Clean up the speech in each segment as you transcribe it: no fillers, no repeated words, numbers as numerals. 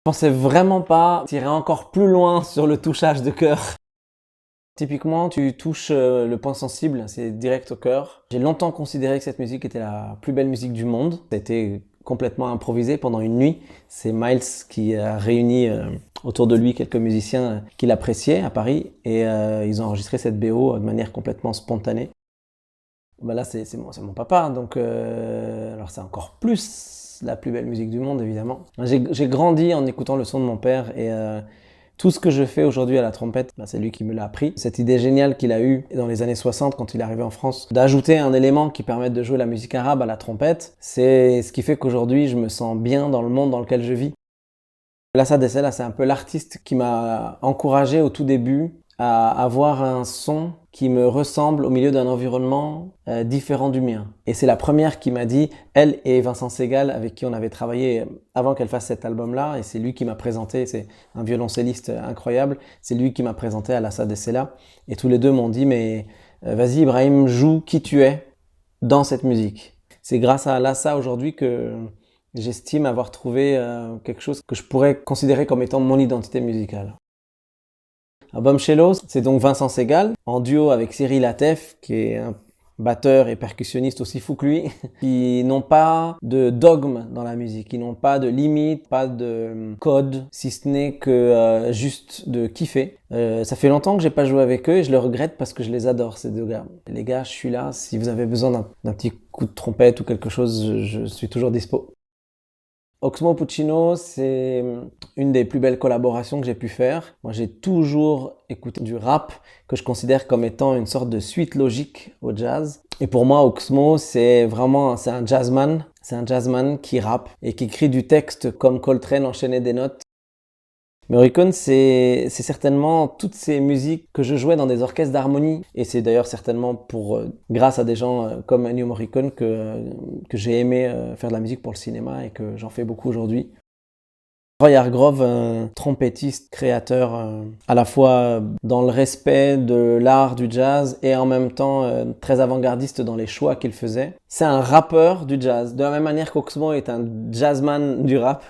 Je pensais vraiment pas tirer encore plus loin sur le touchage de cœur. Typiquement, tu touches le point sensible, c'est direct au cœur. J'ai longtemps considéré que cette musique était la plus belle musique du monde. Ça a été complètement improvisé pendant une nuit. C'est Miles qui a réuni autour de lui quelques musiciens qu'il appréciait à Paris et ils ont enregistré cette BO de manière complètement spontanée. Ben là, c'est mon papa, donc alors c'est encore plus la plus belle musique du monde, évidemment. J'ai grandi en écoutant le son de mon père et tout ce que je fais aujourd'hui à la trompette, ben c'est lui qui me l'a appris. Cette idée géniale qu'il a eue dans les années 60 quand il est arrivé en France, d'ajouter un élément qui permette de jouer la musique arabe à la trompette, c'est ce qui fait qu'aujourd'hui je me sens bien dans le monde dans lequel je vis. Lassad Essela, c'est un peu l'artiste qui m'a encouragé au tout début à avoir un son qui me ressemble au milieu d'un environnement différent du mien. Et c'est la première qui m'a dit, elle et Vincent Segal, avec qui on avait travaillé avant qu'elle fasse cet album-là, et c'est lui qui m'a présenté, c'est un violoncelliste incroyable, c'est lui qui m'a présenté à Lassad Essela, et tous les deux m'ont dit, mais vas-y Ibrahim, joue qui tu es dans cette musique. C'est grâce à Lassa aujourd'hui que j'estime avoir trouvé quelque chose que je pourrais considérer comme étant mon identité musicale. Album Cello, c'est donc Vincent Segal, en duo avec Cyril Atef, qui est un batteur et percussionniste aussi fou que lui, qui n'ont pas de dogme dans la musique, qui n'ont pas de limite, pas de code, si ce n'est que juste de kiffer. Ça fait longtemps que j'ai pas joué avec eux et je le regrette parce que je les adore, ces deux gars. Les gars, je suis là, si vous avez besoin d'un petit coup de trompette ou quelque chose, je suis toujours dispo. Oxmo Puccino, c'est une des plus belles collaborations que j'ai pu faire. Moi, j'ai toujours écouté du rap que je considère comme étant une sorte de suite logique au jazz. Et pour moi, Oxmo, c'est un jazzman. C'est un jazzman qui rappe et qui écrit du texte comme Coltrane enchaînait des notes. Morricone, c'est certainement toutes ces musiques que je jouais dans des orchestres d'harmonie. Et c'est d'ailleurs certainement grâce à des gens comme Ennio Morricone que j'ai aimé faire de la musique pour le cinéma et que j'en fais beaucoup aujourd'hui. Roy Hargrove, un trompettiste, créateur, à la fois dans le respect de l'art du jazz et en même temps très avant-gardiste dans les choix qu'il faisait. C'est un rappeur du jazz, de la même manière qu'Oxmo est un jazzman du rap.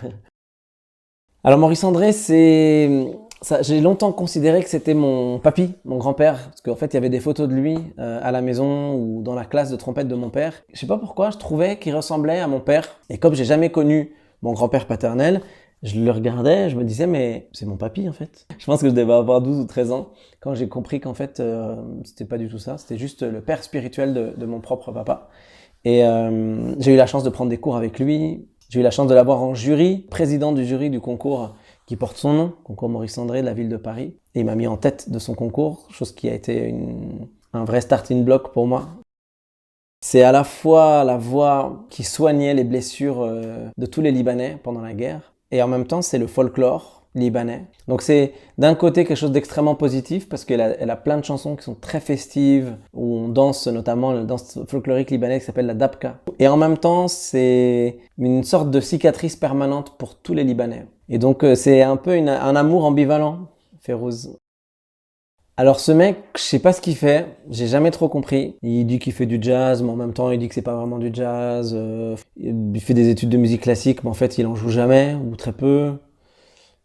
Alors Maurice André, j'ai longtemps considéré que c'était mon papy, mon grand-père, parce qu'en fait il y avait des photos de lui à la maison ou dans la classe de trompette de mon père. Je sais pas pourquoi, je trouvais qu'il ressemblait à mon père. Et comme j'ai jamais connu mon grand-père paternel, je le regardais, je me disais mais c'est mon papy en fait. Je pense que je devais avoir 12 ou 13 ans quand j'ai compris qu'en fait c'était pas du tout ça, c'était juste le père spirituel de mon propre papa. Et j'ai eu la chance de prendre des cours avec lui. J'ai eu la chance de l'avoir en jury, président du jury du concours qui porte son nom, concours Maurice André de la ville de Paris. Et il m'a mis en tête de son concours, chose qui a été un vrai starting block pour moi. C'est à la fois la voix qui soignait les blessures de tous les Libanais pendant la guerre, et en même temps c'est le folklore libanais. Donc c'est d'un côté quelque chose d'extrêmement positif parce qu'elle a plein de chansons qui sont très festives où on danse notamment la danse folklorique libanaise qui s'appelle la dabka. Et en même temps c'est une sorte de cicatrice permanente pour tous les Libanais. Et donc c'est un peu un amour ambivalent, Férouz. Alors ce mec, je sais pas ce qu'il fait, j'ai jamais trop compris. Il dit qu'il fait du jazz, mais en même temps il dit que c'est pas vraiment du jazz. Il fait des études de musique classique, mais en fait il en joue jamais ou très peu.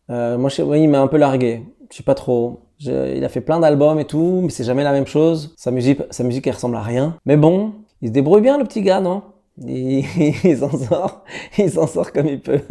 Moi, oui, il m'a un peu largué. Je sais pas trop. Il a fait plein d'albums et tout, mais c'est jamais la même chose. Sa musique, elle ressemble à rien. Mais bon, il se débrouille bien, le petit gars, non? Il s'en sort comme il peut.